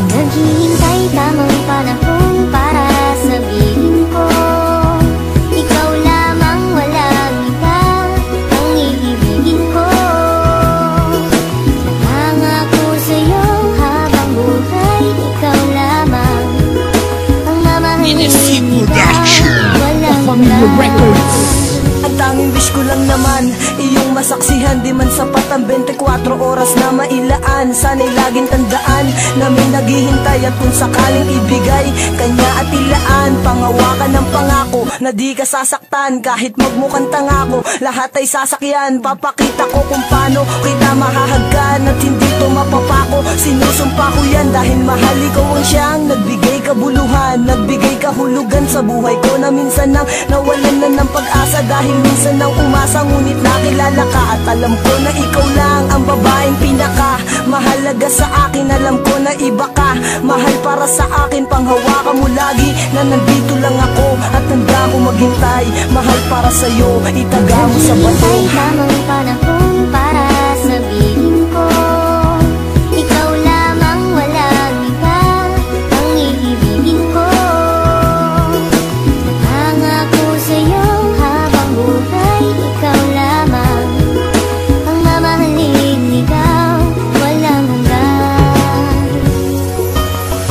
Naghihintay tamang panahon para sabihin ko, ikaw lamang, walang iba ang iibigin ko. Nangako sa'yo habang buhay, ikaw lamang ang mamahalin, walang iba. Ang tanging wish ko lang naman, iyong masaksihan. Di man sapat ang 24 oras na mailaan. Sana'y laging tandaan na may naghihintay, at kung sakaling ibigay kanya at ilaan, pangawakan ng pangako na di ka sasaktan. Kahit magmukhang tangako, lahat ay sasakyan. Papakita ko kung paano kita mahahagkan at hindi to mapapako. Sinusumpa ko yan dahil mahal ikaw ang siyang nagbigay kabuluhan, nagbigay kahulugan sa buhay ko, na minsan nang nawalan na ng pag-asa. Dahil minsan nang umasa, ngunit nakilala ka, at alam ko na ikaw lang ang babaeng pinaka mahalaga sa akin. Alam ko na iba ka, mahal para sa akin. Panghawakan mo lagi na nandito lang ako, at handa ko maghintay. Mahal para sa'yo, itaga mo sa bato. Naghihintay tamang panahon para sabihin ko, ikaw lamang, walang iba ang iibigin ko. Nangako sa'yo habang buhay, ikaw lamang ang mamahalin, ikaw walang hanggan.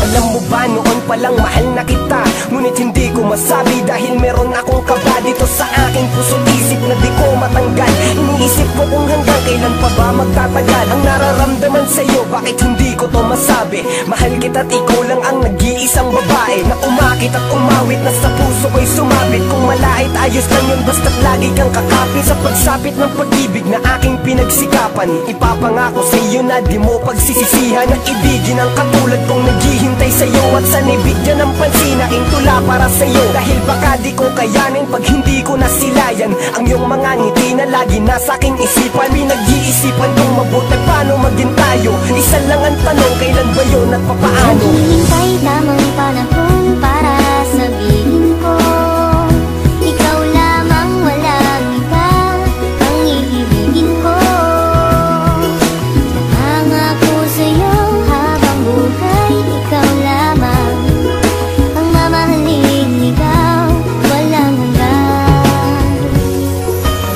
Alam mo ba, noon palang mahal na kita, ngunit hindi ko masabi dahil meron akong kaba dito sa aking puso't isip na di ko matanggal. Iniisip ko kung hanggang kailan pa ba magtatagal ang nararamdaman sa'yo, bakit hindi ko to masabi. Mahal kita't ikaw lang ang nag-iisang babae na umakit at umawit, na sa puso ko'y sumabit. Kung malait, ayos lang yun, basta't lagi kang kakapit sa pagsapit ng pag-ibig na aking pinagsikapan. Ipapangako sa'yo na di mo pagsisisihan na ibigin ang katulad kong naghihintay sa'yo, at sanibigyan ng pansin aking tula para sa'yo. Dahil baka di ko kayanin pag hindi ko nasilayan ang iyong mga ngiti na lagi nasa aking isipan. Pinag-iisipan kong mabuti paano maging tayo. Isa lang ang tanong, kailan ba yun at papaano? Naghihintay tamang panahon para sabihin ko, ikaw lamang, walang iba ang iibigin ko. Nangako sa'yo habang buhay, ikaw lamang ang mamahalin, ikaw walang hanggan.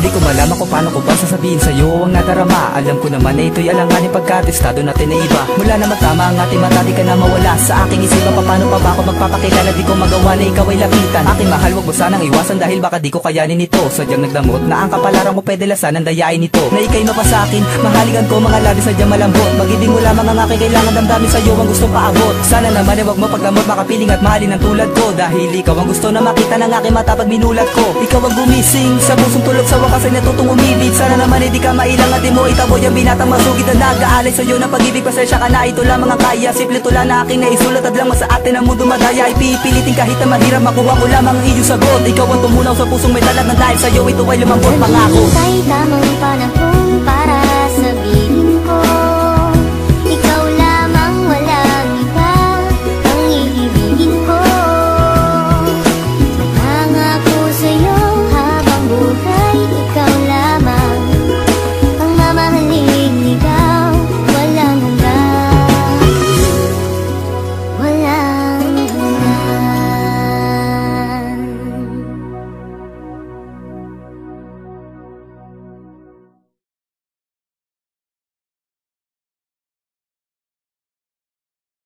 Di ko malaman kung paano ko ba sasabihin sa'yo ang nadarama. Alam ko naman na ito'y alanganin pagkatestado natin na iba. Mula na magtama ang ating mata, di ka na mawala sa aking isipan. Paano pa ba ako magpapakilala, di ko magawa na ikaw ay lapitan. Aking mahal, wag mo sanang iwasan dahil baka di ko kayanin ito. Sadyang nagdamot na ang kapalaran mo, pwede lasan ang dayain nito. Na ika'y mapa sa akin, mahaligan ko mga labi sadyang malambot. Mag-ibig mo lamang ang aking kailangan, damdamin sa'yo ang gustong paabot. Sana naman ay wag mo pagdamot, makapiling at mahalin ang tulad ko. Dahil ikaw ang gusto na makita ng aking mata pag minulat ko. Ikaw ang gumising sa pusong tulog, sa wakas ay natutong umibig. Sana naman ay di ka mailang at di mo itaboy ang binatang masugid na nag-aalay sa'yo ng pag-ibig. Pasensya ka na, ito lamang ang kaya. Simple tula na aking naisulat, at lang sa atin ang mundo madaya. Ipipilitin kahit na mahirap, makuha ko lamang ang iyong sagot. Ikaw ang tumunaw sa pusong may talag, na dahil sa'yo ito ay lumambot, pangako. Naghihintay tamang panahon